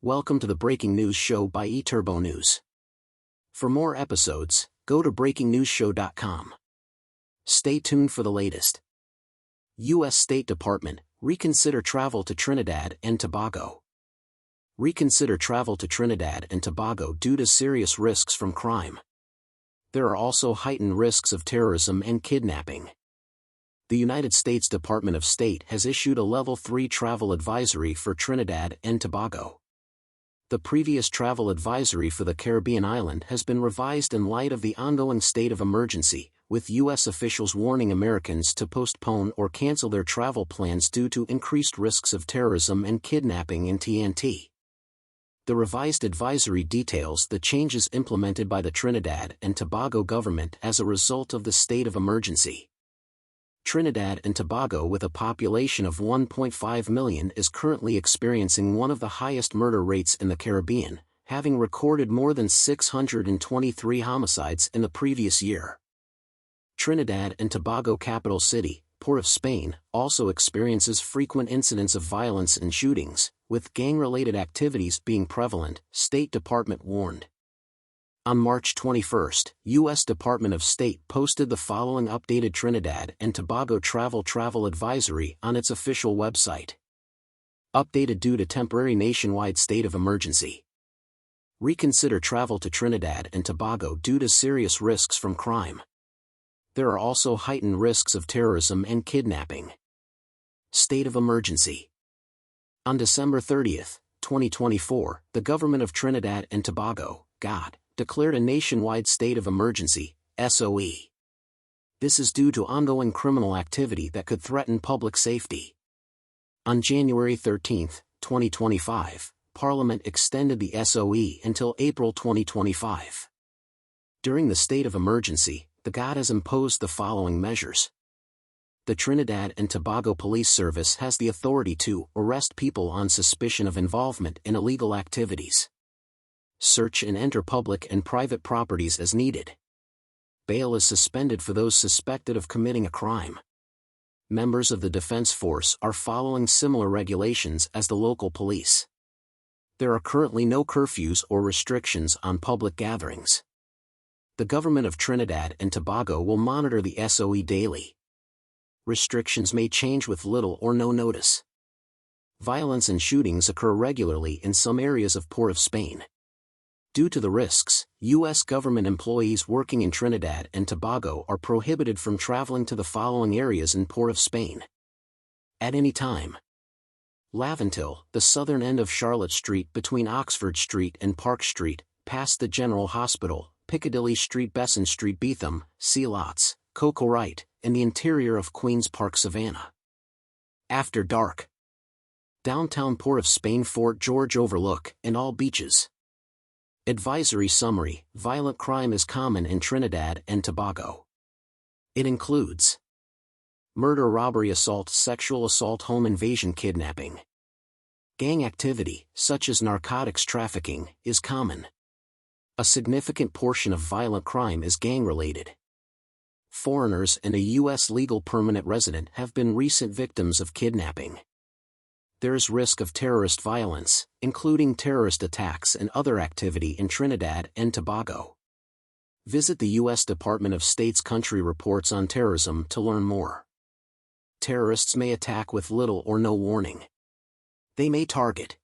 Welcome to the Breaking News Show by eTurbo News. For more episodes, go to breakingnewsshow.com. Stay tuned for the latest. U.S. State Department, reconsider travel to Trinidad and Tobago. Reconsider travel to Trinidad and Tobago due to serious risks from crime. There are also heightened risks of terrorism and kidnapping. The United States Department of State has issued a Level 3 travel advisory for Trinidad and Tobago. The previous travel advisory for the Caribbean island has been revised in light of the ongoing state of emergency, with U.S. officials warning Americans to postpone or cancel their travel plans due to increased risks of terrorism and kidnapping in TNT. The revised advisory details the changes implemented by the Trinidad and Tobago government as a result of the state of emergency. Trinidad and Tobago, with a population of 1.5 million, is currently experiencing one of the highest murder rates in the Caribbean, having recorded more than 623 homicides in the previous year. Trinidad and Tobago capital city, Port of Spain, also experiences frequent incidents of violence and shootings, with gang-related activities being prevalent, State Department warned. On March 21, U.S. Department of State posted the following updated Trinidad and Tobago travel advisory on its official website. Updated due to temporary nationwide state of emergency. Reconsider travel to Trinidad and Tobago due to serious risks from crime. There are also heightened risks of terrorism and kidnapping. State of emergency. On December 30, 2024, the government of Trinidad and Tobago, GOT, declared a nationwide state of emergency, SOE. This is due to ongoing criminal activity that could threaten public safety. On January 13, 2025, Parliament extended the SOE until April 2025. During the state of emergency, the GOT has imposed the following measures. The Trinidad and Tobago Police Service has the authority to arrest people on suspicion of involvement in illegal activities. Search and enter public and private properties as needed. Bail is suspended for those suspected of committing a crime. Members of the defense force are following similar regulations as the local police. There are currently no curfews or restrictions on public gatherings. The government of Trinidad and Tobago will monitor the SOE daily. Restrictions may change with little or no notice. Violence and shootings occur regularly in some areas of Port of Spain. Due to the risks, U.S. government employees working in Trinidad and Tobago are prohibited from traveling to the following areas in Port of Spain. At any time. Laventil, the southern end of Charlotte Street between Oxford Street and Park Street, past the General Hospital, Piccadilly Street, Besson Street, Beetham, Sea Lots, Coco Wright, and the interior of Queen's Park, Savannah. After dark. Downtown Port of Spain, Fort George Overlook, and all beaches. Advisory summary: violent crime is common in Trinidad and Tobago. It includes murder, robbery, assault, sexual assault, home invasion, kidnapping. Gang activity, such as narcotics trafficking, is common. A significant portion of violent crime is gang-related. Foreigners and a U.S. legal permanent resident have been recent victims of kidnapping. There is risk of terrorist violence, including terrorist attacks and other activity in Trinidad and Tobago. Visit the U.S. Department of State's Country Reports on Terrorism to learn more. Terrorists may attack with little or no warning. They may target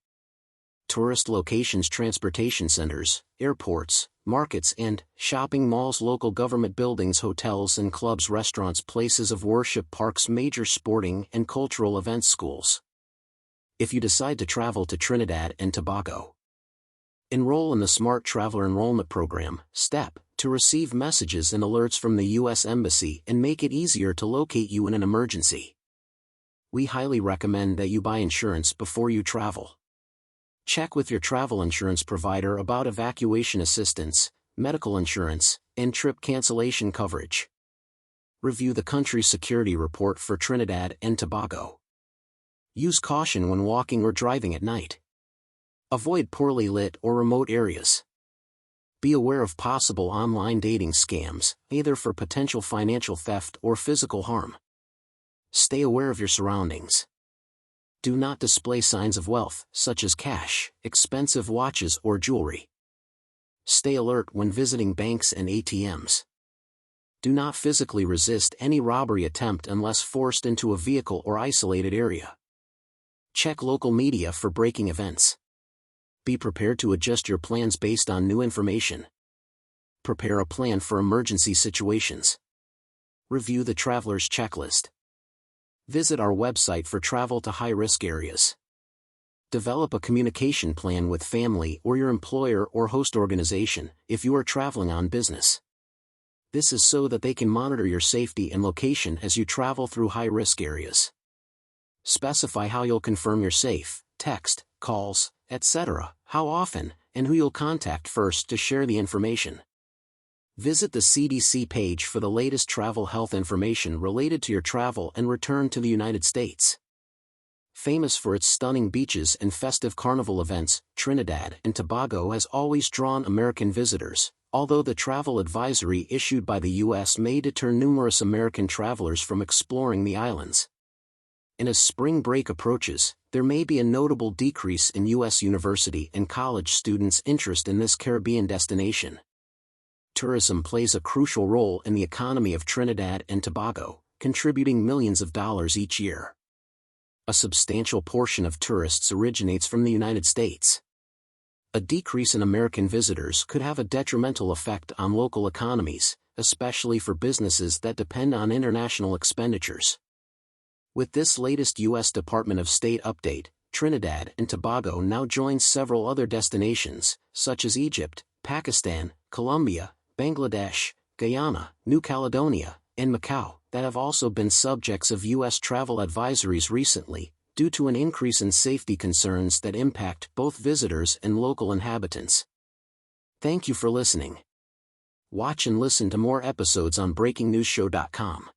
tourist locations, transportation centers, airports, markets and shopping malls, local government buildings, hotels and clubs, restaurants, places of worship, parks, major sporting and cultural events, schools. If you decide to travel to Trinidad and Tobago, enroll in the Smart Traveler Enrollment Program, STEP, to receive messages and alerts from the U.S. Embassy and make it easier to locate you in an emergency. We highly recommend that you buy insurance before you travel. Check with your travel insurance provider about evacuation assistance, medical insurance, and trip cancellation coverage. Review the country security report for Trinidad and Tobago. Use caution when walking or driving at night. Avoid poorly lit or remote areas. Be aware of possible online dating scams, either for potential financial theft or physical harm. Stay aware of your surroundings. Do not display signs of wealth, such as cash, expensive watches or jewelry. Stay alert when visiting banks and ATMs. Do not physically resist any robbery attempt unless forced into a vehicle or isolated area. Check local media for breaking events. Be prepared to adjust your plans based on new information. Prepare a plan for emergency situations. Review the traveler's checklist. Visit our website for travel to high-risk areas. Develop a communication plan with family or your employer or host organization if you are traveling on business. This is so that they can monitor your safety and location as you travel through high-risk areas. Specify how you'll confirm you're safe, text, calls, etc., how often, and who you'll contact first to share the information. Visit the CDC page for the latest travel health information related to your travel and return to the United States. Famous for its stunning beaches and festive carnival events, Trinidad and Tobago has always drawn American visitors, although the travel advisory issued by the U.S. may deter numerous American travelers from exploring the islands. And as spring break approaches, there may be a notable decrease in U.S. university and college students' interest in this Caribbean destination. Tourism plays a crucial role in the economy of Trinidad and Tobago, contributing millions of dollars each year. A substantial portion of tourists originates from the United States. A decrease in American visitors could have a detrimental effect on local economies, especially for businesses that depend on international expenditures. With this latest U.S. Department of State update, Trinidad and Tobago now joins several other destinations, such as Egypt, Pakistan, Colombia, Bangladesh, Guyana, New Caledonia, and Macau, that have also been subjects of U.S. travel advisories recently, due to an increase in safety concerns that impact both visitors and local inhabitants. Thank you for listening. Watch and listen to more episodes on BreakingNewsShow.com.